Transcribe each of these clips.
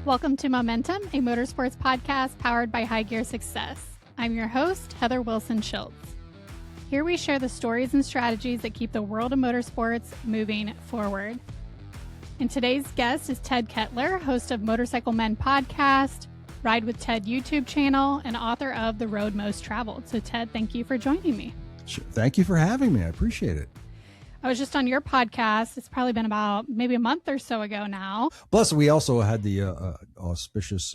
Welcome to Momentum, a motorsports podcast powered by High Gear Success. I'm your host, Heather Wilson Schiltz. Here we share the stories and strategies that keep the world of motorsports moving forward. And today's guest is Ted Kettler, host of Motorcycle Men Podcast, Ride with Ted YouTube channel, and author of The Road Most Traveled. So Ted, thank you for joining me. Sure. Thank you for having me. I appreciate it. I was just on your podcast. It's probably been about maybe a month or so ago now. Plus, we also had the auspicious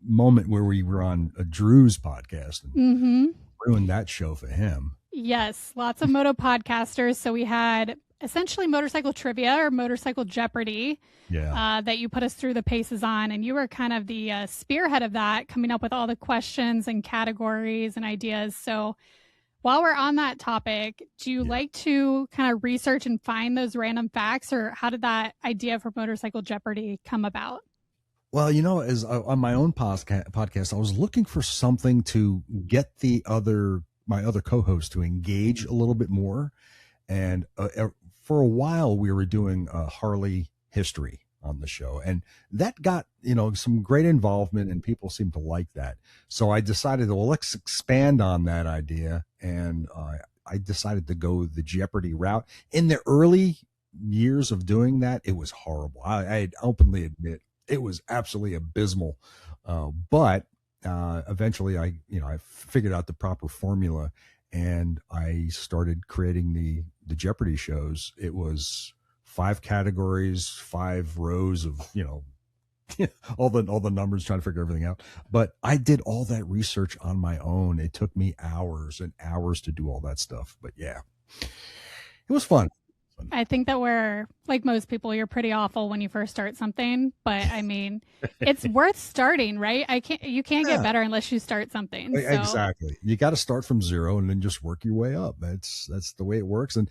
moment where we were on Drew's podcast and ruined that show for him. Yes, lots of moto podcasters. So we had essentially motorcycle trivia or motorcycle Jeopardy that you put us through the paces on. And you were kind of the spearhead of that, coming up with all the questions and categories and ideas. So while we're on that topic, do you like to kind of research and find those random facts, or how did that idea for Motorcycle Jeopardy come about? Well, as on my own podcast, I was looking for something to get my other co-hosts to engage a little bit more. And for a while, we were doing Harley history on the show, and that got some great involvement, and people seemed to like that. So I decided, well, let's expand on that idea, and I decided to go the Jeopardy route. In the early years of doing that, it was horrible. I openly admit it was absolutely abysmal, but eventually I figured out the proper formula, and I started creating the Jeopardy shows. It was 5 categories, 5 rows of, all the numbers, trying to figure everything out. But I did all that research on my own. It took me hours and hours to do all that stuff. But yeah, it was fun. I think that we're, like most people, you're pretty awful when you first start something, but I mean, it's worth starting, right? You can't get better unless you start something. So. Exactly. You got to start from zero and then just work your way up. That's the way it works. And,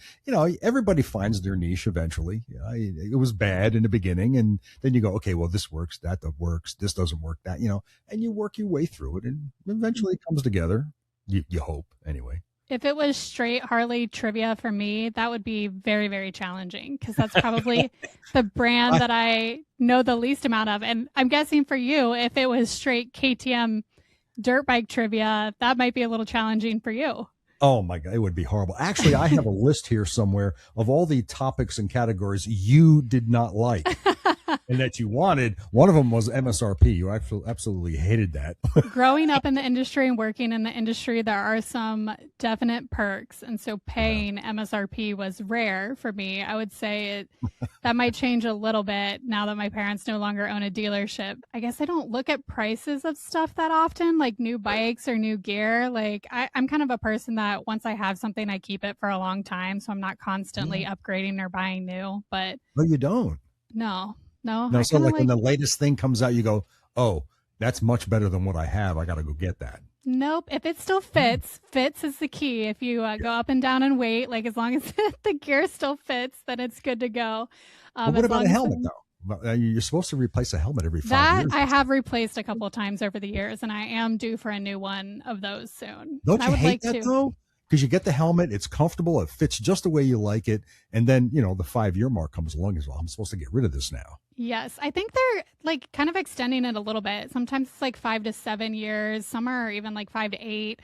everybody finds their niche eventually. It was bad in the beginning, and then you go, okay, well, this works, that works, this doesn't work, that, and you work your way through it, and eventually it comes together. You hope, anyway. If it was straight Harley trivia for me, that would be very, very challenging, because that's probably the brand that I know the least amount of. And I'm guessing for you, if it was straight KTM dirt bike trivia, that might be a little challenging for you. Oh my God, it would be horrible. Actually, I have a list here somewhere of all the topics and categories you did not like and that you wanted. One of them was MSRP. You absolutely hated that. Growing up in the industry and working in the industry, there are some definite perks. And so paying MSRP was rare for me. I would say that might change a little bit now that my parents no longer own a dealership. I guess I don't look at prices of stuff that often, like new bikes or new gear. Like I'm kind of a person that once I have something, I keep it for a long time. So I'm not constantly upgrading or buying new. But no, you don't. No. So like when the latest thing comes out, you go, oh, that's much better than what I have. I got to go get that. Nope. If it still fits is the key. If you go up and down in weight, like as long as the gear still fits, then it's good to go. But what about a helmet though? You're supposed to replace a helmet every 5 years. I have replaced a couple of times over the years, and I am due for a new one of those soon. Don't you hate that though? Because you get the helmet, it's comfortable, it fits just the way you like it, and then the 5-year mark comes along as well. I'm supposed to get rid of this now. Yes, I think they're like kind of extending it a little bit. Sometimes it's like 5 to 7 years. Some are even like 5 to 8.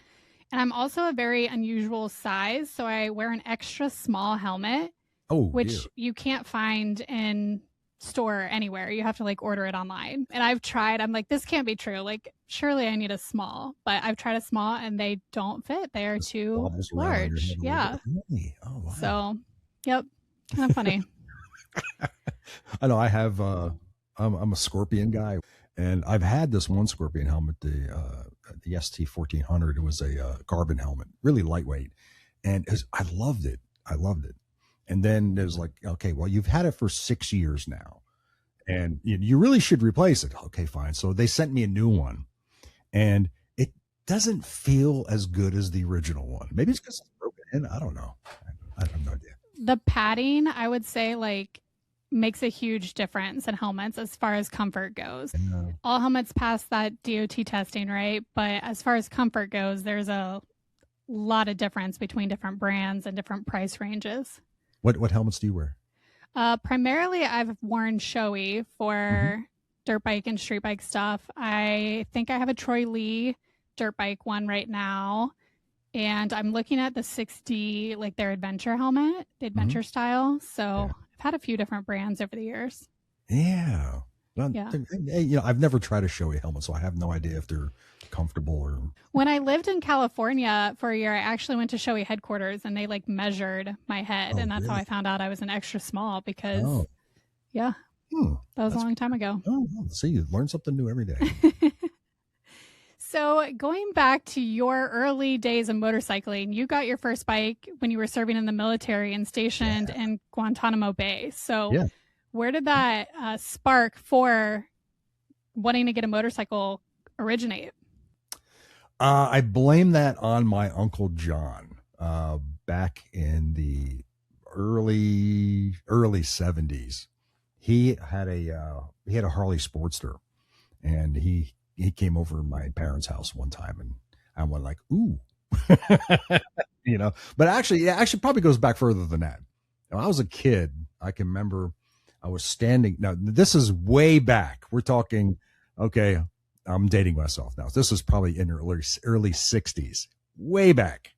And I'm also a very unusual size, so I wear an extra small helmet, which you can't find in store anywhere. You have to like order it online. And I've tried. I'm like, this can't be true. Like, surely I need a small, but I've tried a small and they don't fit. They are too large. Yeah. Really? Oh, wow. So, yep. Kind of funny. I know. I have. I'm a Scorpion guy, and I've had this one Scorpion helmet, the ST 1400. It was a carbon helmet, really lightweight, and I loved it. And then there's like, okay, well, you've had it for 6 years now, and you really should replace it. Okay, fine. So they sent me a new one, and it doesn't feel as good as the original one. Maybe it's because it's broken in. I don't know. I have no idea. The padding, I would say, like, makes a huge difference in helmets as far as comfort goes. Yeah. All helmets pass that DOT testing, right? But as far as comfort goes, there's a lot of difference between different brands and different price ranges. What helmets do you wear? Primarily, I've worn Shoei Hmm. for dirt bike and street bike stuff. I think I have a Troy Lee dirt bike one right now. And I'm looking at the 6D, like their adventure helmet, the Hmm. adventure style. Yeah. So I've had a few different brands over the years. Yeah. Well, Yeah. I've never tried a Shoei helmet, so I have no idea if they're comfortable or. When I lived in California for a year, I actually went to Shoei headquarters and they like measured my head. Oh, And that's how really? I found out I was an extra small because, Oh, yeah, hmm. that was a That's long time ago. oh, well, see, you learn something new every day. So, going back to your early days of motorcycling, you got your first bike when you were serving in the military and stationed Yeah. in Guantanamo Bay. So, Yeah. where did that spark for wanting to get a motorcycle originate? I blame that on my Uncle John. Back in the early 70s, he had a Harley Sportster, and he came over to my parents' house one time, and I went like, ooh, But actually, yeah, actually, probably goes back further than that. When I was a kid, I can remember I was standing. Now, this is way back. We're talking, okay, I'm dating myself now. This is probably in the early 60s, way back.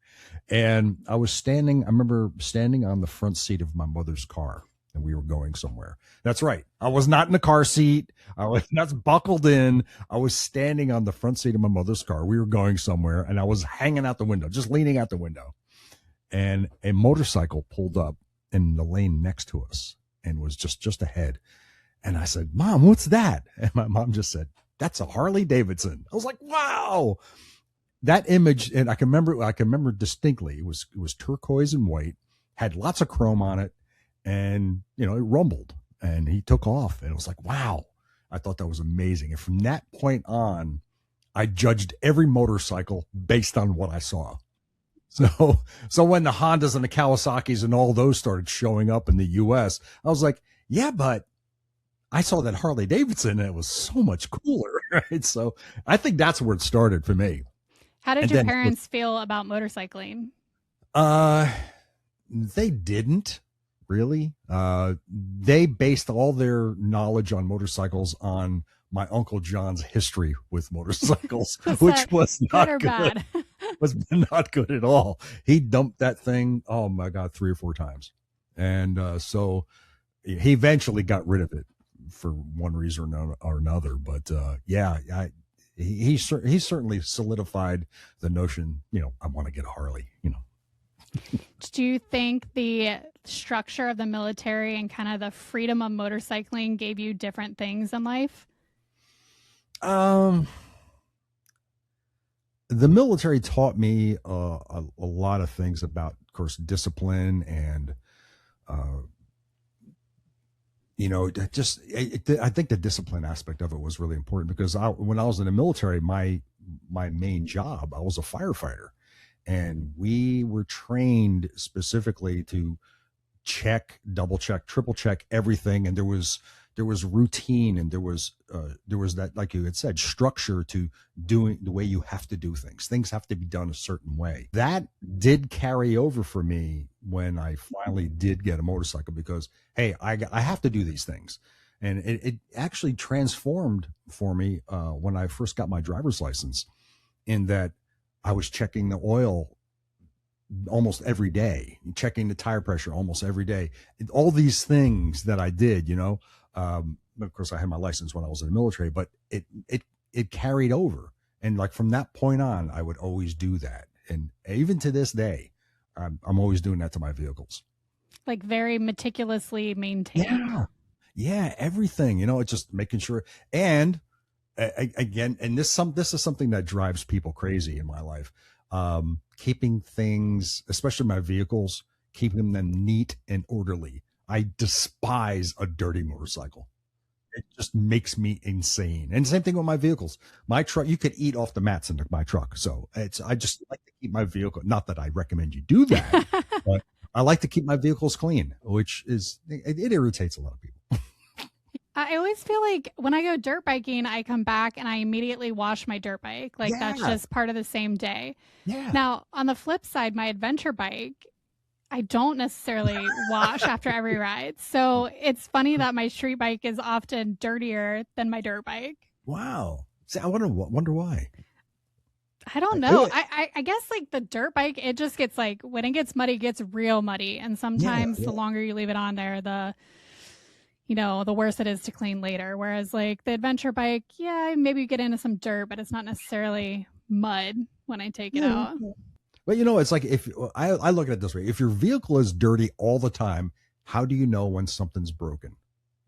And I remember standing on the front seat of my mother's car, and we were going somewhere. That's right. I was not in the car seat. I was not buckled in. I was standing on the front seat of my mother's car. We were going somewhere, and I was hanging out the window, just leaning out the window. And a motorcycle pulled up in the lane next to us and was just ahead. And I said, "Mom, what's that?" And my mom just said, "That's a Harley Davidson." I was like, "Wow." That image, and I can remember distinctly. It was turquoise and white, had lots of chrome on it, and it rumbled, and he took off, and it was like, wow. I thought that was amazing. And from that point on, I judged every motorcycle based on what I saw. So so when the Hondas and the Kawasaki's and all those started showing up in the US, I was like, yeah, but I saw that Harley Davidson and it was so much cooler, right? So I think that's where it started for me. How did And your then parents feel about motorcycling? uh they didn't really. They based all their knowledge on motorcycles on my Uncle John's history with motorcycles, Was which that was good not or good. bad? Was not good at all. He dumped that thing, oh my God, 3 or 4 times. And so he eventually got rid of it for one reason or another. But yeah, he certainly solidified the notion, I want to get a Harley. Do you think the structure of the military and kind of the freedom of motorcycling gave you different things in life? Um, the military taught me a lot of things about, of course, discipline and uh, I think the discipline aspect of it was really important because when I was in the military, my main job, I was a firefighter, and we were trained specifically to double check, triple check everything, and there was routine, and there was that, like you had said, structure to doing the way you have to do things. Things have to be done a certain way. That did carry over for me when I finally did get a motorcycle because hey, I have to do these things, and it actually transformed for me when I first got my driver's license. In that I was checking the oil almost every day, checking the tire pressure almost every day. All these things that I did. Of course, I had my license when I was in the military, but it carried over, and like from that point on, I would always do that, and even to this day, I'm always doing that to my vehicles. Like very meticulously maintained. Yeah, yeah, everything. It's just making sure. And again, and this is something that drives people crazy in my life. Keeping things, especially my vehicles, keeping them neat and orderly. I despise a dirty motorcycle. It just makes me insane. And same thing with my vehicles. My truck, you could eat off the mats in my truck. So I just like to keep my vehicle. Not that I recommend you do that, but I like to keep my vehicles clean, which it irritates a lot of people. I always feel like when I go dirt biking, I come back and I immediately wash my dirt bike. Like that's Yeah, just part of the same day. yeah. Now, on the flip side, my adventure bike, I don't necessarily wash after every ride. So it's funny that my street bike is often dirtier than my dirt bike. Wow. See, I wonder why. I don't know. I guess like the dirt bike, it just gets like when it gets muddy, it gets real muddy. And sometimes the longer you leave it on there, the worse it is to clean later. Whereas like the adventure bike, yeah, maybe you get into some dirt, but it's not necessarily mud when I take it out. But it's like if I look at it this way, if your vehicle is dirty all the time, how do you know when something's broken?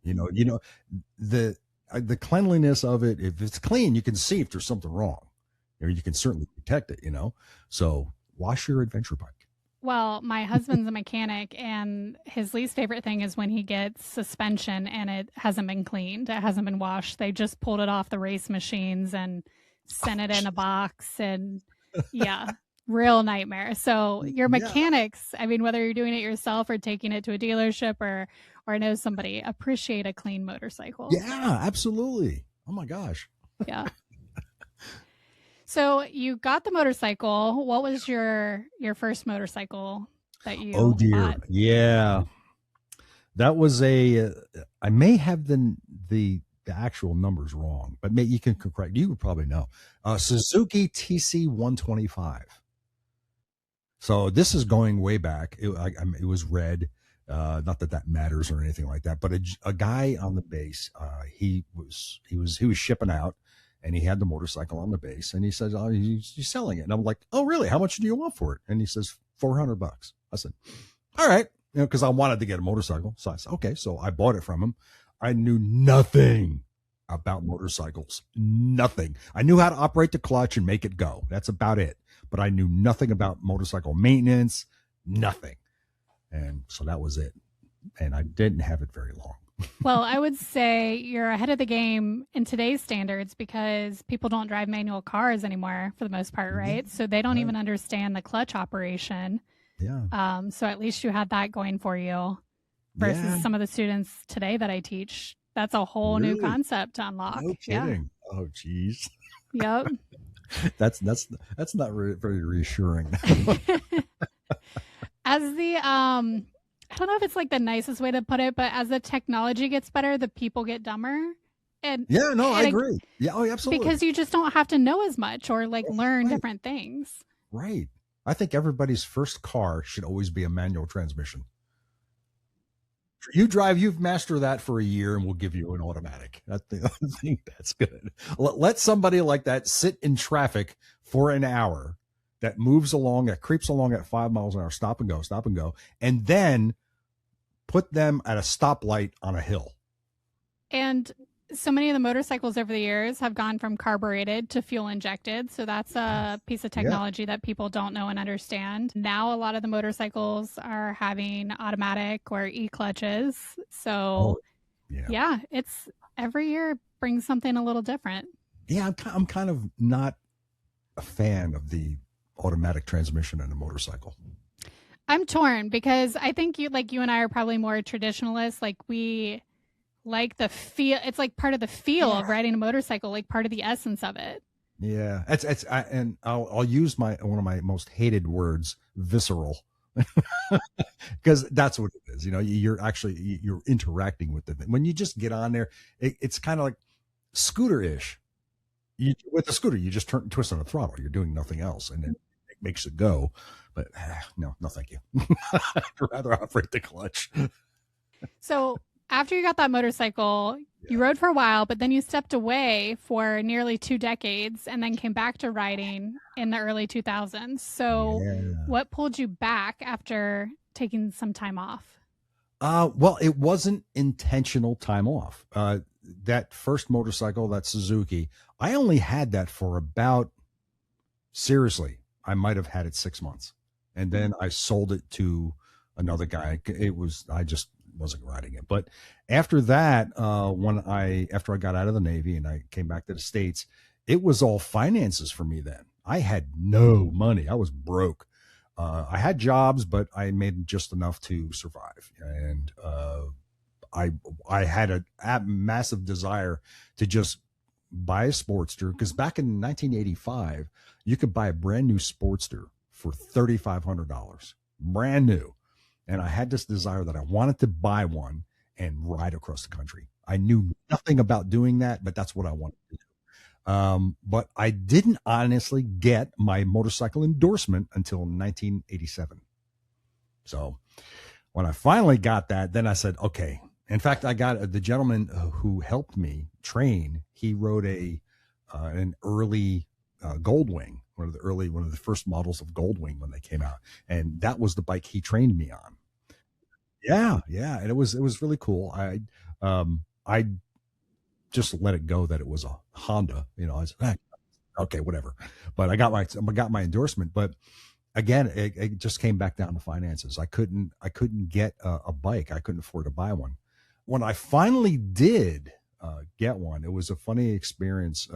The cleanliness of it, if it's clean, you can see if there's something wrong. You can certainly detect it, So wash your adventure bike. Well, my husband's a mechanic, and his least favorite thing is when he gets suspension and it hasn't been cleaned. It hasn't been washed. They just pulled it off the race machines and sent it in a box. And yeah, real nightmare. So your mechanics, I mean, whether you're doing it yourself or taking it to a dealership or know somebody, appreciate a clean motorcycle. Yeah, absolutely. Oh my gosh. Yeah. So you got the motorcycle. What was your first motorcycle that you bought? Yeah. That was I may have the actual numbers wrong, but you can correct. You would probably know. Suzuki TC 125. So this is going way back. It was red. Not that matters or anything like that, but a guy on the base, he was shipping out, and he had the motorcycle on the base, and he says, "Oh, he's selling it." And I'm like, "Oh, really? How much do you want for it?" And he says, $400. I said, "All right," because I wanted to get a motorcycle. So I said, "Okay." So I bought it from him. I knew nothing about motorcycles. Nothing. I knew how to operate the clutch and make it go. That's about it. But I knew nothing about motorcycle maintenance. Nothing. And so that was it. And I didn't have it very long. Well, I would say you're ahead of the game in today's standards because people don't drive manual cars anymore for the most part, right? So they don't even understand the clutch operation. Yeah. So at least you had that going for you versus some of the students today that I teach. That's a whole new concept to unlock. No kidding. Yeah. Oh, geez. Yep. That's not very reassuring. As the I don't know if it's like the nicest way to put it, but as the technology gets better, the people get dumber. And I agree. Yeah, oh, absolutely. Because you just don't have to know as much or like learn different things. Right. I think everybody's first car should always be a manual transmission. You've mastered that for a year, and we'll give you an automatic. I think that's good. Let somebody like that sit in traffic for an hour, that moves along, that creeps along at 5 miles an hour, stop and go, and then put them at a stoplight on a hill. And so many of the motorcycles over the years have gone from carbureted to fuel injected. So that's a piece of technology that people don't know and understand. Now, a lot of the motorcycles are having automatic or e-clutches. So it's every year brings something a little different. Yeah, I'm kind of not a fan of the automatic transmission in a motorcycle. I'm torn because I think you and I are probably more traditionalists. Like we like the feel. It's like part of the feel of riding a motorcycle, like part of the essence of it. Yeah, I'll use one of my most hated words, visceral, because that's what it is. You're interacting with it. When you just get on there, it's kind of like scooter-ish. With a scooter, you just twist on the throttle. You're doing nothing else, and it makes it go. But no, thank you. I'd rather operate the clutch. So after you got that motorcycle, you rode for a while, but then you stepped away for nearly 2 decades and then came back to riding in the early 2000s. So what pulled you back after taking some time off? Well, it wasn't intentional time off. That first motorcycle, that Suzuki, I only had that for seriously, I might have had it 6 months. And then I sold it to another guy. I just wasn't riding it. But after that, after I got out of the Navy and I came back to the States, it was all finances for me then. I had no money. I was broke. I had jobs, but I made just enough to survive. And I had a massive desire to just buy a Sportster, because back in 1985, you could buy a brand new Sportster for $3,500, brand new. And I had this desire that I wanted to buy one and ride across the country. I knew nothing about doing that, but that's what I wanted to do. But I didn't honestly get my motorcycle endorsement until 1987. So when I finally got that, then I said, okay. In fact, I got the gentleman who helped me train. He rode an early Goldwing, one of the first models of Goldwing when they came out, and that was the bike he trained me on. Yeah, yeah, and it was really cool. I just let it go that it was a Honda. I said, okay, whatever. But I got my endorsement. But again, it just came back down to finances. I couldn't get a bike. I couldn't afford to buy one. When I finally did get one, it was a funny experience,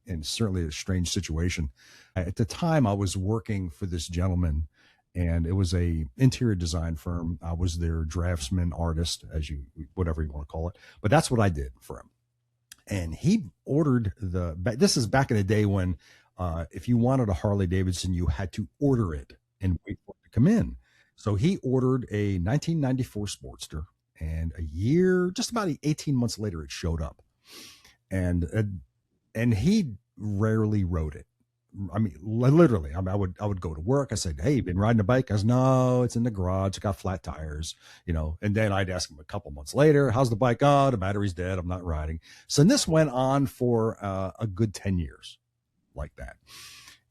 and certainly a strange situation. At the time, I was working for this gentleman, and it was a interior design firm. I was their draftsman, artist, whatever you want to call it. But that's what I did for him. And he ordered this is back in the day when if you wanted a Harley Davidson, you had to order it and wait for it to come in. So he ordered a 1994 Sportster, and just about 18 months later, it showed up. And he rarely rode it. I mean, literally, I would go to work. I said, "Hey, you been riding a bike?" I said, "No, it's in the garage. It's got flat tires, And then I'd ask him a couple months later, "How's the bike?" "Oh, the battery's dead. I'm not riding." So this went on for a good 10 years like that.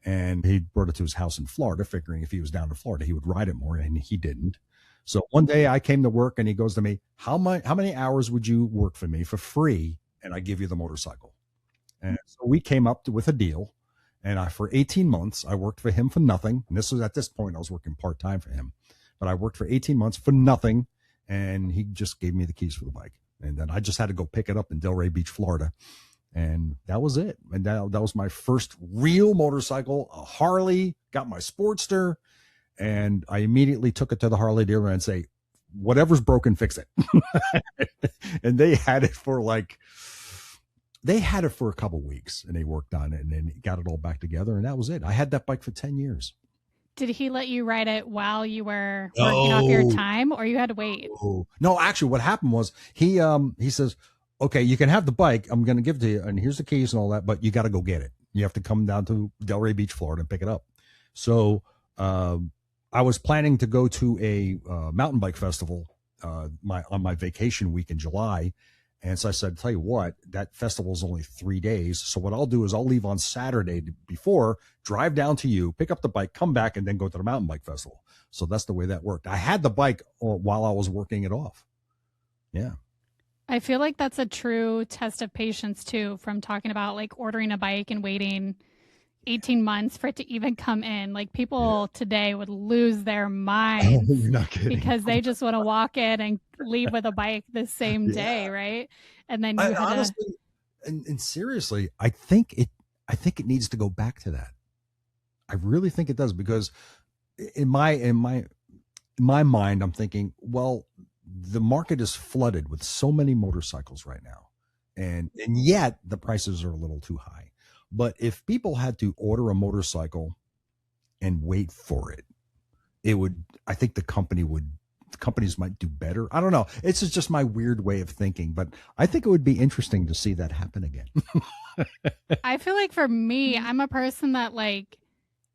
And he brought it to his house in Florida, figuring if he was down in Florida, he would ride it more, and he didn't. So one day I came to work, and he goes to me, how many hours would you work for me for free, and I give you the motorcycle? And so we came up with a deal. And for 18 months, I worked for him for nothing. And at this point, I was working part-time for him. But I worked for 18 months for nothing. And he just gave me the keys for the bike. And then I just had to go pick it up in Delray Beach, Florida. And that was it. And that was my first real motorcycle, a Harley, got my Sportster. And I immediately took it to the Harley dealer and say, whatever's broken, fix it. And they had it for a couple of weeks, and they worked on it, and then got it all back together, and that was it. I had that bike for 10 years. Did he let you ride it while you were working off your time, or you had to wait? No, actually what happened was he says, "Okay, you can have the bike. I'm going to give it to you, and here's the keys and all that, but you got to go get it. You have to come down to Delray Beach, Florida, and pick it up." So I was planning to go to a mountain bike festival on my vacation week in July. And so I said, tell you what, that festival is only 3 days. So what I'll do is I'll leave on Saturday before, drive down to you, pick up the bike, come back, and then go to the mountain bike festival. So that's the way that worked. I had the bike while I was working it off. Yeah. I feel like that's a true test of patience too, from talking about like ordering a bike and waiting 18 months for it to even come in. Like people today would lose their minds you're not kidding. Because they just want to walk in and leave with a bike the same day, right? And then you honestly, and seriously, I think it needs to go back to that. I really think it does, because in my mind, I'm thinking, well, the market is flooded with so many motorcycles right now, and yet the prices are a little too high. But if people had to order a motorcycle and wait for it, I think the companies might do better. I don't know. It's just my weird way of thinking, but I think it would be interesting to see that happen again. I feel like for me, I'm a person that like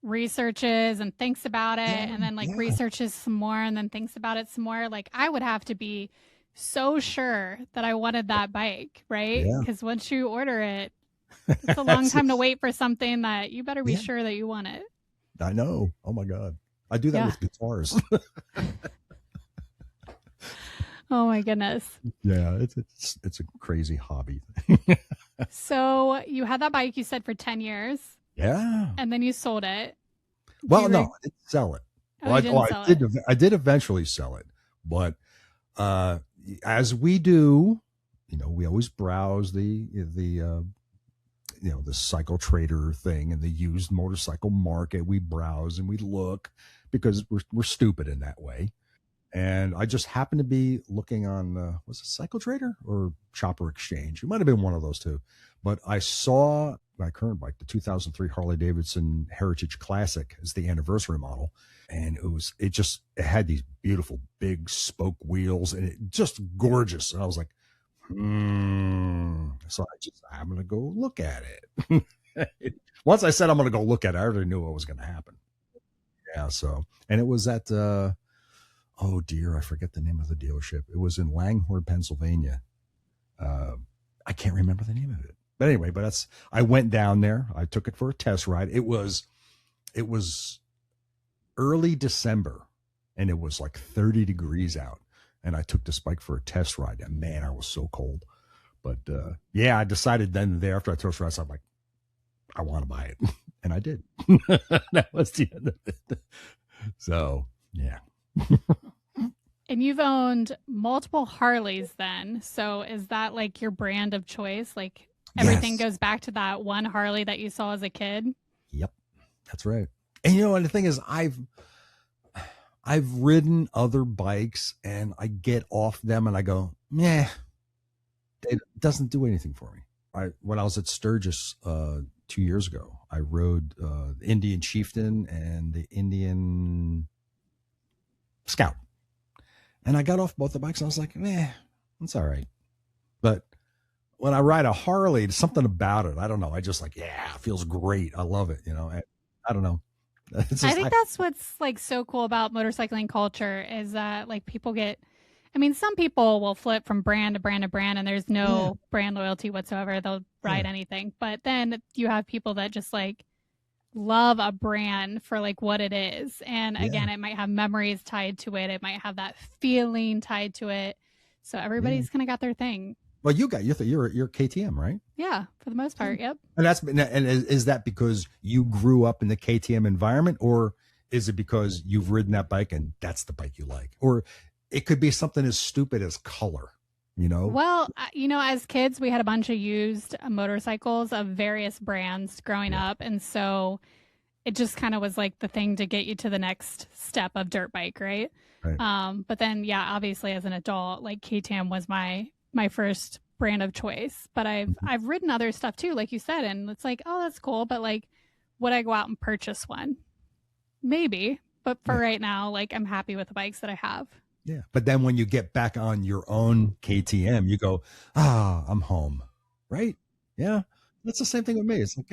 researches and thinks about it, and then like researches some more and then thinks about it some more. Like I would have to be so sure that I wanted that bike, right? Because once you order it, it's a long time to wait for something that you better be sure that you want it. I know. Oh my God. I do that with guitars. Oh my goodness. Yeah, it's a crazy hobby. So you had that bike, you said, for 10 years. Yeah. And then you sold it. Well, no, I didn't sell it. I did eventually sell it, but as we do, we always browse the Cycle Trader thing and the used motorcycle market. We browse and we look because we're stupid in that way. And I just happened to be looking on, was it Cycle Trader or Chopper Exchange? It might have been one of those two. But I saw current bike, the 2003 Harley-Davidson Heritage Classic, is the anniversary model. And it had these beautiful big spoke wheels, and it just gorgeous. And I was like, so I'm going to go look at it. Once I said I'm going to go look at it, I already knew what was going to happen. Yeah. So, and it was at, oh dear, I forget the name of the dealership. It was in Langhorne, Pennsylvania. I can't remember the name of it, but anyway, I went down there. I took it for a test ride. It was early December, and it was like 30 degrees out. And I took this bike for a test ride, and man, I was so cold. But yeah, I decided then and there after I test ride, I'm like, I want to buy it, and I did. That was the end of it. So yeah. And you've owned multiple Harleys then. So is that like your brand of choice? Like everything goes back to that one Harley that you saw as a kid? Yep, that's right. And and the thing is, I've ridden other bikes, and I get off them and I go, meh, it doesn't do anything for me. When I was at Sturgis 2 years ago, I rode the Indian Chieftain and the Indian Scout. And I got off both the bikes and I was like, meh, it's all right. But when I ride a Harley, there's something about it. I don't know. I just like, yeah, it feels great. I love it. I don't know. I think that's what's like so cool about motorcycling culture is that like people some people will flip from brand to brand to brand and there's no brand loyalty whatsoever. They'll ride anything. But then you have people that just like love a brand for like what it is. And again, it might have memories tied to it. It might have that feeling tied to it. So everybody's kind of got their thing. Well, you're KTM, right? Yeah, for the most part. Yep. And is that because you grew up in the KTM environment, or is it because you've ridden that bike and that's the bike you like? Or it could be something as stupid as color, Well, as kids, we had a bunch of used motorcycles of various brands growing up. And so it just kind of was like the thing to get you to the next step of dirt bike, right? But then, obviously as an adult, like KTM was my first brand of choice. But I've ridden other stuff too, like you said, and it's like, oh, that's cool. But like, would I go out and purchase one? Maybe. But for right now, like I'm happy with the bikes that I have. Yeah. But then when you get back on your own KTM, you go, I'm home. Right. Yeah. That's the same thing with me. It's like,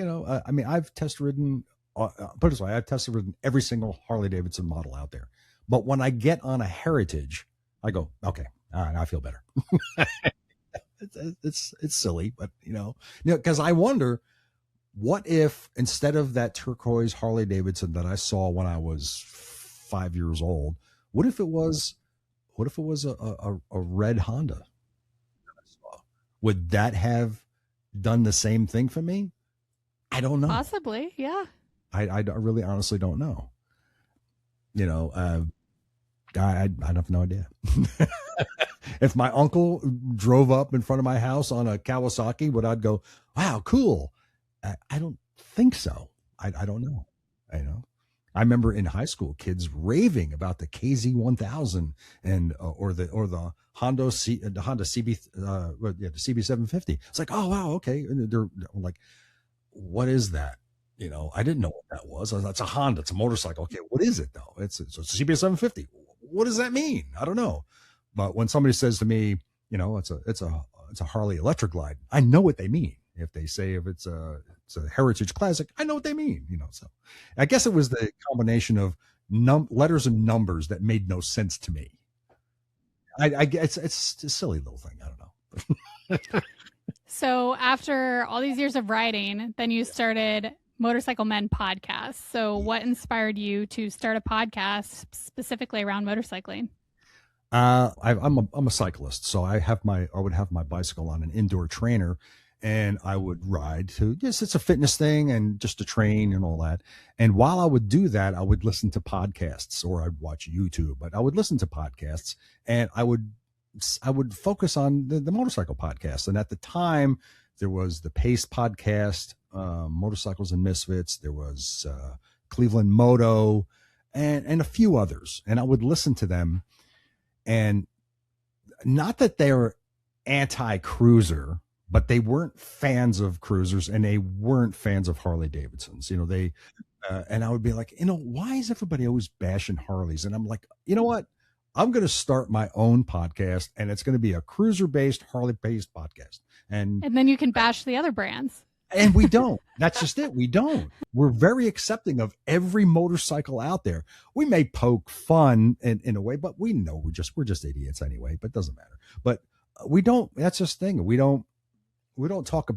I've test ridden, put it this way, I've tested ridden every single Harley-Davidson model out there. But when I get on a Heritage, I go, okay, all right, I feel better. It's silly, but because I wonder, what if instead of that turquoise Harley-Davidson that I saw when I was 5 years old, what if it was a red Honda? Would that have done the same thing for me? I don't know. Possibly, yeah. I really honestly don't know. I have no idea. If my uncle drove up in front of my house on a Kawasaki, would I go, wow, cool? I don't think so. I don't know. I remember in high school, kids raving about the KZ1000 and or the Honda CB the CB750. It's like, oh wow, okay. And they're like, what is that? I didn't know what that was. It's a Honda. It's a motorcycle. Okay, what is it though? It's a CB750. What does that mean? I don't know. But when somebody says to me, it's a Harley Electric Glide, I know what they mean. If they say if it's a Heritage Classic, I know what they mean. So I guess it was the combination of letters and numbers that made no sense to me. I guess it's a silly little thing. I don't know. So after all these years of riding, then you started Motorcycle Men podcast. So what inspired you to start a podcast specifically around motorcycling? I'm a cyclist, so I would have my bicycle on an indoor trainer, and I would ride to, yes, it's a fitness thing and just to train and all that. And while I would do that, I would listen to podcasts or I'd watch YouTube, but I would listen to podcasts and I would focus on the motorcycle podcast. And at the time there was the Pace podcast, Motorcycles and Misfits. There was, Cleveland Moto and a few others. And I would listen to them, and not that they're anti-cruiser, but they weren't fans of cruisers and they weren't fans of Harley Davidsons. And I would be like, why is everybody always bashing Harleys? And I'm like, you know what? I'm going to start my own podcast, and it's going to be a cruiser-based, Harley-based podcast. And then you can bash the other brands. And we don't. That's just it. We don't. We're very accepting of every motorcycle out there. We may poke fun in a way, but we know we're just idiots anyway. But it doesn't matter. But we don't. That's just the thing. We don't talk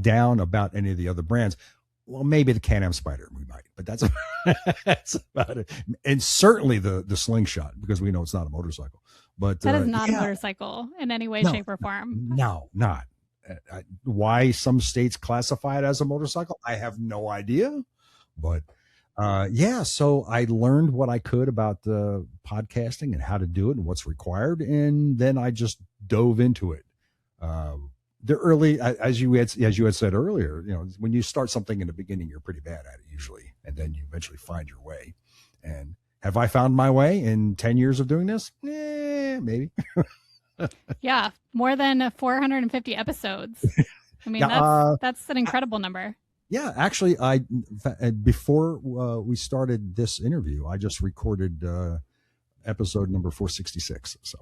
down about any of the other brands. Well, maybe the Can-Am Spider we might, but that's about it. And certainly the Slingshot, because we know it's not a motorcycle. But that is not a motorcycle in any way, shape, or form. No, not. Why some states classify it as a motorcycle, I have no idea. But so I learned what I could about the podcasting and how to do it and what's required, and then I just dove into it. The early, as you had said earlier, when you start something in the beginning, you're pretty bad at it usually, and then you eventually find your way. And have I found my way in 10 years of doing this? Maybe. Yeah, more than 450 episodes. I mean, that's an incredible number. Yeah, actually, before we started this interview, I just recorded episode number 466. So.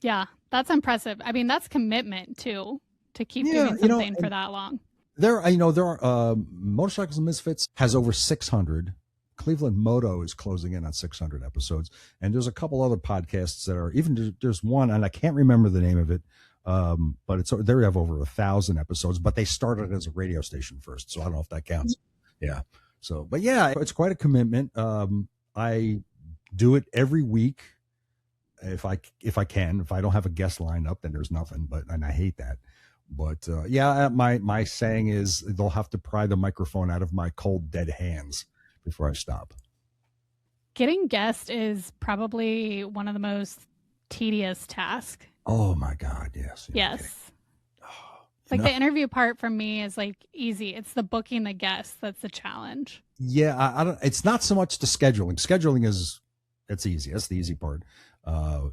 Yeah, that's impressive. I mean, that's commitment too, to keep doing something for that long. There are Motorcycles and Misfits has over 600. Cleveland Moto is closing in on 600 episodes, and there's a couple other podcasts that are there's one, and I can't remember the name of it, but they have over 1,000 episodes, but they started as a radio station first, so I don't know if that counts. Yeah. So, but yeah, it's quite a commitment. I do it every week. If I can. If I don't have a guest lined up, then there's nothing. And I hate that. But my saying is they'll have to pry the microphone out of my cold, dead hands before I stop. Getting guests is probably one of the most tedious tasks. Oh my God, yes. Yes. The interview part for me is easy. It's the booking the guests that's the challenge. Yeah, I don't. It's not so much the scheduling. Scheduling it's easy. That's the easy part.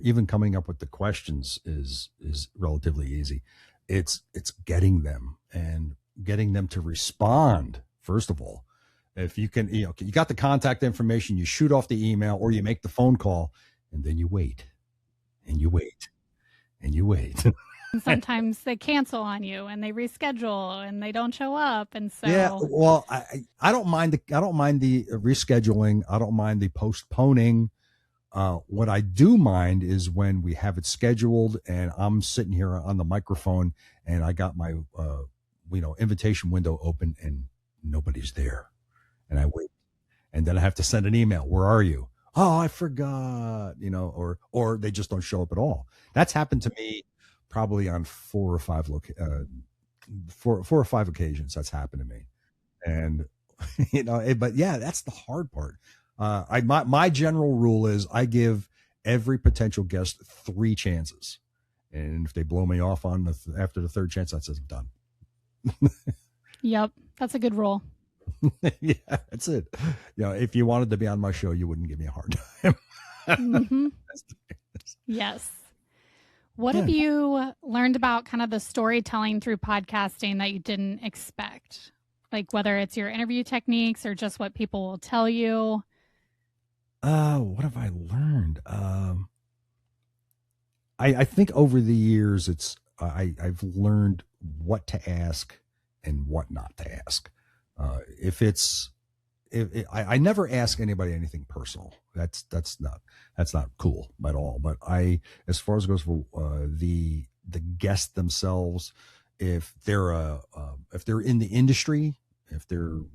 Even coming up with the questions is relatively easy. It's getting them and getting them to respond. First of all, if you can, you got the contact information, you shoot off the email or you make the phone call, and then you wait and you wait and you wait. And sometimes they cancel on you and they reschedule and they don't show up. And so, yeah, well, I don't mind the rescheduling. I don't mind the postponing. What I do mind is when we have it scheduled and I'm sitting here on the microphone and I got my, invitation window open and nobody's there, and I wait, and then I have to send an email. Where are you? Oh, I forgot, or they just don't show up at all. That's happened to me probably on four or five occasions. That's happened to me. And, but yeah, that's the hard part. My general rule is I give every potential guest 3 chances, and if they blow me off after the third chance, that says I'm done. Yep, that's a good rule. Yeah, that's it. If you wanted to be on my show, you wouldn't give me a hard time. Mm-hmm. Yes. What have you learned about kind of the storytelling through podcasting that you didn't expect? Whether it's your interview techniques or just what people will tell you. What have I learned? I think over the years, I've learned what to ask and what not to ask. I never ask anybody anything personal. That's not cool at all. But as far as it goes for the guests themselves, if they're in the industry, if they are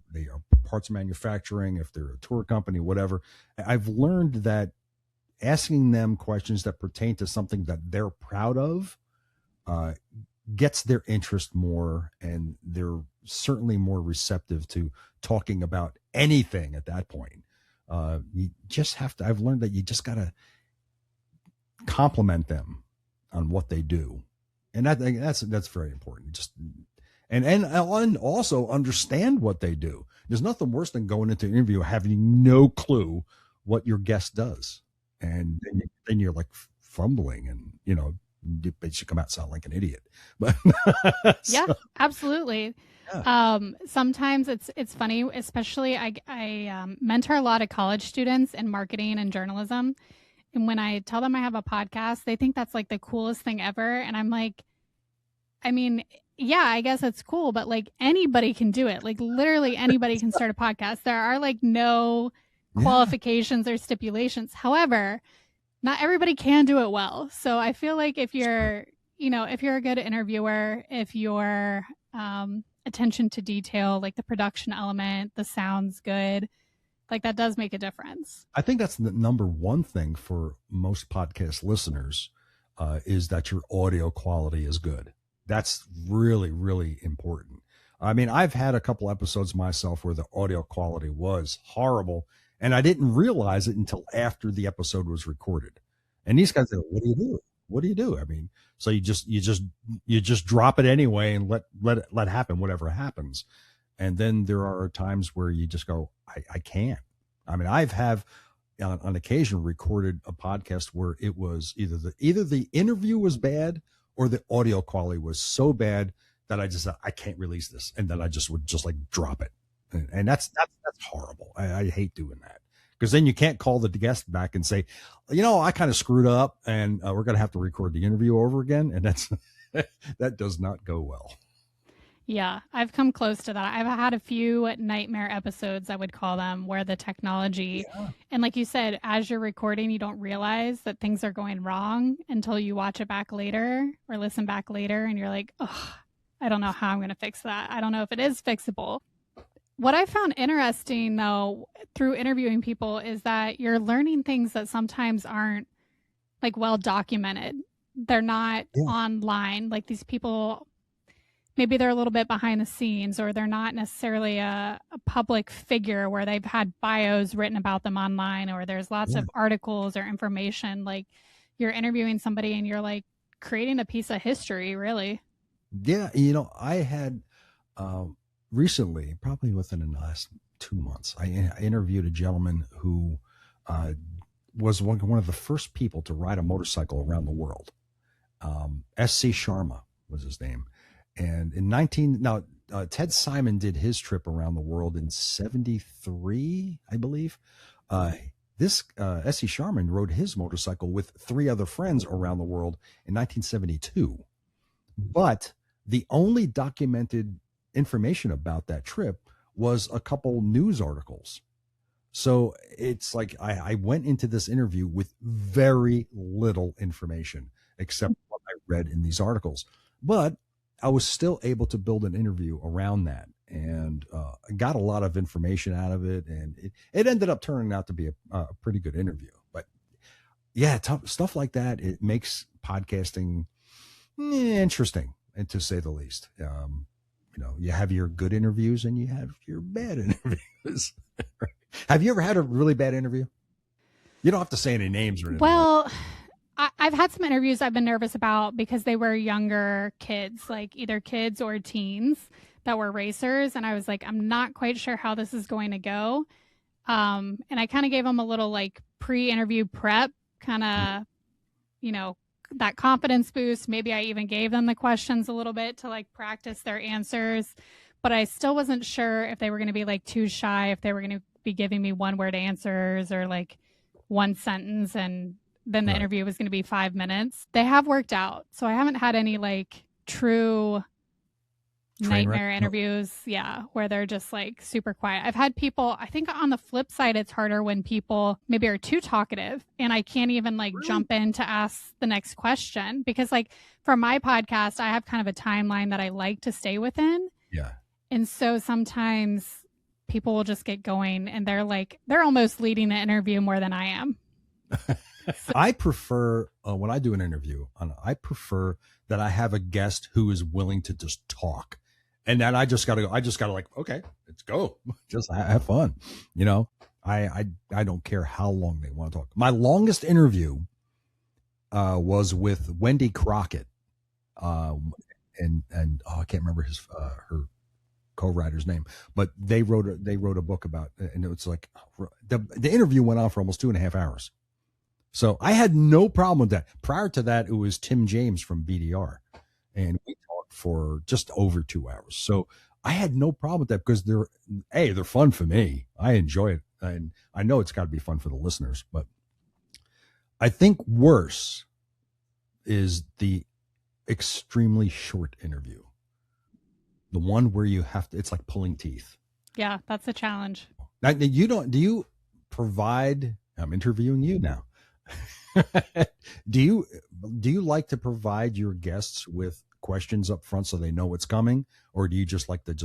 parts manufacturing, if they're a tour company, whatever, I've learned that asking them questions that pertain to something that they're proud of gets their interest more, and they're certainly more receptive to talking about anything at that point. You just have to, I've learned that you just got to compliment them on what they do. And that's very important. Just, and also understand what they do. There's nothing worse than going into an interview having no clue what your guest does. And then you're fumbling and, But you come out sound like an idiot. But Yeah, absolutely. yeah. Sometimes it's funny, especially I mentor a lot of college students in marketing and journalism. And when I tell them I have a podcast, they think that's like the coolest thing ever. And I'm like, I mean, yeah, I guess it's cool, but like anybody can do it. Like literally anybody can start a podcast. There are like no qualifications or stipulations. However, not everybody can do it well. So I feel like if you're, if you're a good interviewer, if your attention to detail, like the production element, the sound's good, like that does make a difference. I think that's the number one thing for most podcast listeners is that your audio quality is good. That's really, really important. I mean, I've had a couple episodes myself where the audio quality was horrible, and I didn't realize it until after the episode was recorded. And these guys say, "What do you do? What do you do?" I mean, so you just drop it anyway and let happen whatever happens. And then there are times where you just go, I can't. I mean, I've have on occasion recorded a podcast where it was either the interview was bad or the audio quality was so bad that I just said, I can't release this. And then I just would just like drop it. And that's horrible. I hate doing that, because then you can't call the guest back and say, I kind of screwed up and we're going to have to record the interview over again. And that does not go well. Yeah, I've come close to that. I've had a few nightmare episodes, I would call them, where the technology, and like you said, as you're recording, you don't realize that things are going wrong until you watch it back later or listen back later. And you're like, oh, I don't know how I'm going to fix that. I don't know if it is fixable. What I found interesting, though, through interviewing people is that you're learning things that sometimes aren't like well documented. They're not online. Like these people, maybe they're a little bit behind the scenes, or they're not necessarily a public figure where they've had bios written about them online, or there's lots of articles or information. Like you're interviewing somebody and you're like creating a piece of history, really. Yeah. I had recently, probably within the last 2 months, I interviewed a gentleman who was one of the first people to ride a motorcycle around the world. S.C. Sharma was his name. And Ted Simon did his trip around the world in 1973, I believe. This S.C. Sharman rode his motorcycle with 3 other friends around the world in 1972. But the only documented information about that trip was a couple news articles. So it's like I went into this interview with very little information except what I read in these articles. But I was still able to build an interview around that, and I got a lot of information out of it, and it ended up turning out to be a pretty good interview. But yeah, stuff like that, it makes podcasting interesting, and to say the least. You have your good interviews and you have your bad interviews. Have you ever had a really bad interview? You don't have to say any names or anything. Well, I've had some interviews I've been nervous about because they were younger kids, like either kids or teens that were racers. And I was like, I'm not quite sure how this is going to go. And I kind of gave them a little like pre-interview prep, kind of, that confidence boost. Maybe I even gave them the questions a little bit to like practice their answers. But I still wasn't sure if they were going to be like too shy, if they were going to be giving me one-word answers or like one sentence, and then the interview was going to be 5 minutes. They have worked out. So I haven't had any like true nightmare interviews, where they're just like super quiet. I've had people, I think on the flip side, it's harder when people maybe are too talkative and I can't even like jump in to ask the next question, because like for my podcast, I have kind of a timeline that I like to stay within. Yeah. And so sometimes people will just get going and they're almost leading the interview more than I am. So, I prefer when I do an interview, I prefer that I have a guest who is willing to just talk, and then I just gotta like, okay, let's go, just have fun. I don't care how long they want to talk. My longest interview was with Wendy Crockett, and I can't remember her co-writer's name, but they wrote a book about, and it's like the interview went on for almost 2.5 hours. So I had no problem with that. Prior to that, it was Tim James from BDR, and we talked for just over 2 hours. So I had no problem with that because they're fun for me. I enjoy it, and I know it's got to be fun for the listeners. But I think worse is the extremely short interview, the one where you have to. It's like pulling teeth. Yeah, that's a challenge. Now, do you provide? I'm interviewing you now. do you like to provide your guests with questions up front so they know what's coming, or do you just like to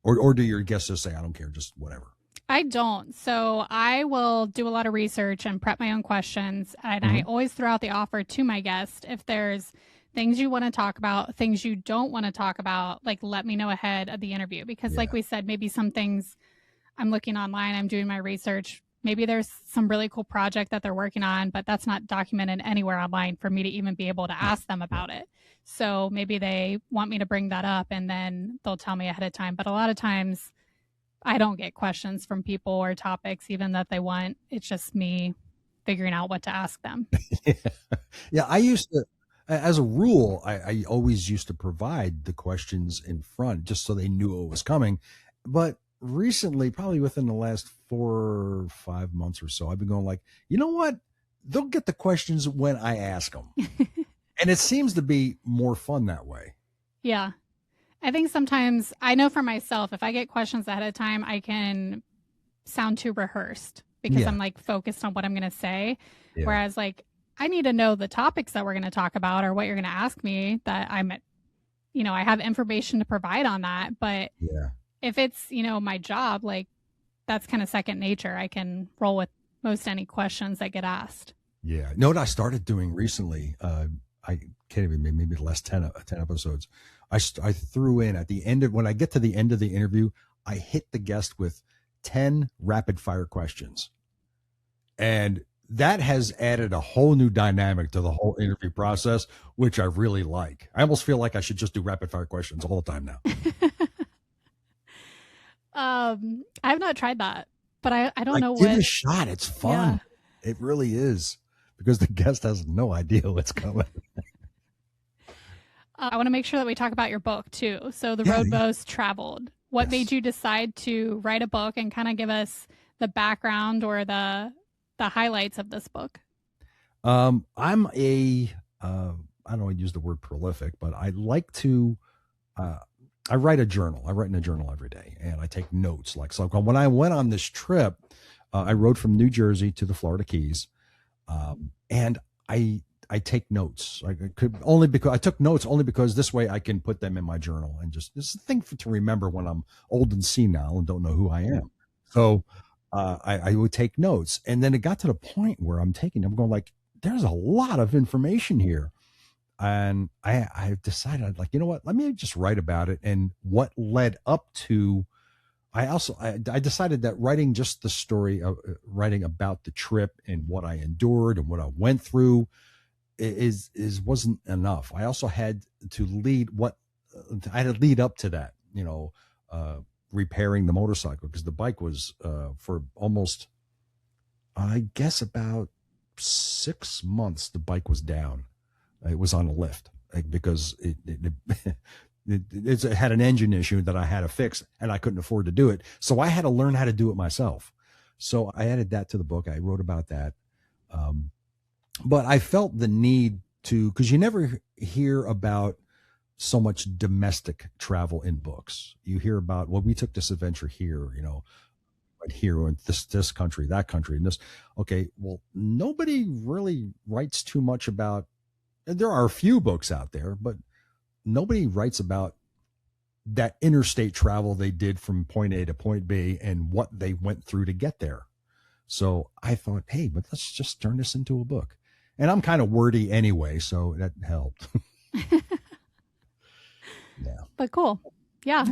or do your guests just say, I don't care, just whatever? I don't. So I will do a lot of research and prep my own questions. And I always throw out the offer to my guest. If there's things you want to talk about, things you don't want to talk about, like let me know ahead of the interview. Because like we said, maybe some things I'm looking online, I'm doing my research. Maybe there's some really cool project that they're working on, but that's not documented anywhere online for me to even be able to ask them about it. So maybe they want me to bring that up and then they'll tell me ahead of time. But a lot of times I don't get questions from people or topics even that they want. It's just me figuring out what to ask them. Yeah, I used to, as a rule, I always used to provide the questions in front just so they knew what was coming. But recently, probably within the last 4 or 5 months or so, I've been going like, you know what? They'll get the questions when I ask them. And it seems to be more fun that way. Yeah. I think sometimes, I know for myself, if I get questions ahead of time, I can sound too rehearsed because I'm like focused on what I'm going to say. Yeah. Whereas like, I need to know the topics that we're going to talk about or what you're going to ask me, that I have information to provide on that. But if it's, my job, like that's kind of second nature. I can roll with most any questions that get asked. Yeah. You know what I started doing recently? I can't even, maybe the last 10 episodes. I threw in at the end when I get to the end of the interview, I hit the guest with 10 rapid fire questions. And that has added a whole new dynamic to the whole interview process, which I really like. I almost feel like I should just do rapid fire questions all the time now. I've not tried that, but I don't know give it a shot. It's fun. Yeah. It really is, because the guest has no idea what's coming. I want to make sure that we talk about your book too. So The Road Most Traveled. What made you decide to write a book, and kind of give us the background or the highlights of this book? I'm I don't want to use the word prolific, but I like to, I write a journal. I write in a journal every day, and I take notes. So when I went on this trip, I rode from New Jersey to the Florida Keys, and I take notes. I took notes only because this way I can put them in my journal, and just this is a thing to remember when I'm old and senile and don't know who I am. So I would take notes, and then it got to the point where I'm going like, there's a lot of information here. And I decided, like, you know what, let me just write about it. And what led up to, I decided that writing just the story of writing about the trip and what I endured and what I went through wasn't enough. I also had to lead up to that, repairing the motorcycle, because the bike was for almost, I guess, about 6 months, the bike was down. It was on a lift because it had an engine issue that I had to fix, and I couldn't afford to do it. So I had to learn how to do it myself. So I added that to the book. I wrote about that. But I felt the need to, because you never hear about so much domestic travel in books. You hear about, well, we took this adventure here, right here, or this country, that country, and this. Okay, well, nobody really writes too much about. There are a few books out there, but nobody writes about that interstate travel they did from point A to point B and what they went through to get there. So I thought, hey, but let's just turn this into a book. And I'm kind of wordy anyway, so that helped. Yeah. But cool. Yeah.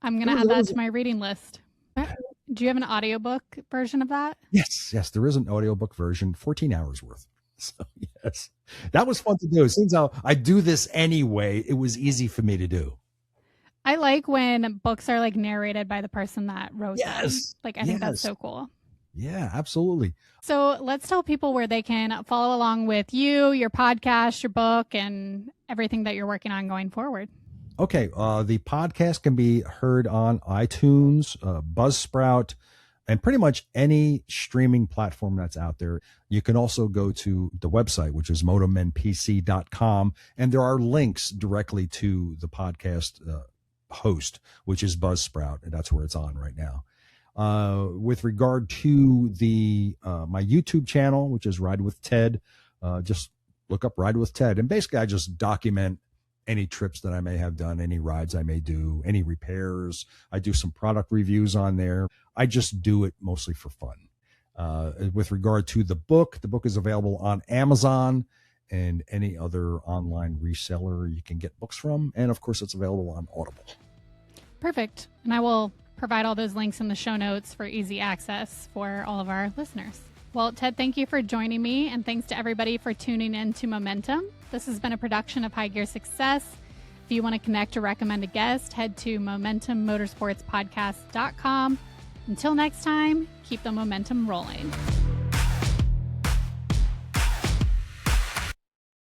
I'm going to add that to my reading list. Do you have an audiobook version of that? Yes, there is an audiobook version, 14 hours worth. So yes, that was fun to do. Since I do this anyway, it was easy for me to do. I like when books are like narrated by the person that wrote them. Like, I think that's so cool. Yeah, absolutely. So let's tell people where they can follow along with you, your podcast, your book, and everything that you're working on going forward. Okay. The podcast can be heard on iTunes, Buzzsprout, and pretty much any streaming platform that's out there. You can also go to the website, which is motomenpc.com, and there are links directly to the podcast host, which is Buzzsprout, and that's where it's on right now. With regard to the my YouTube channel, which is Ride with Ted, just look up Ride with Ted, and basically I just document any trips that I may have done, any rides I may do, any repairs. I do some product reviews on there. I just do it mostly for fun. With regard to the book is available on Amazon and any other online reseller you can get books from, and of course it's available on Audible. Perfect. And I will provide all those links in the show notes for easy access for all of our listeners. Well, Ted, thank you for joining me, and thanks to everybody for tuning in to Momentum. This has been a production of High Gear Success. If you want to connect or recommend a guest, head to momentummotorsportspodcast.com. Until next time, keep the momentum rolling.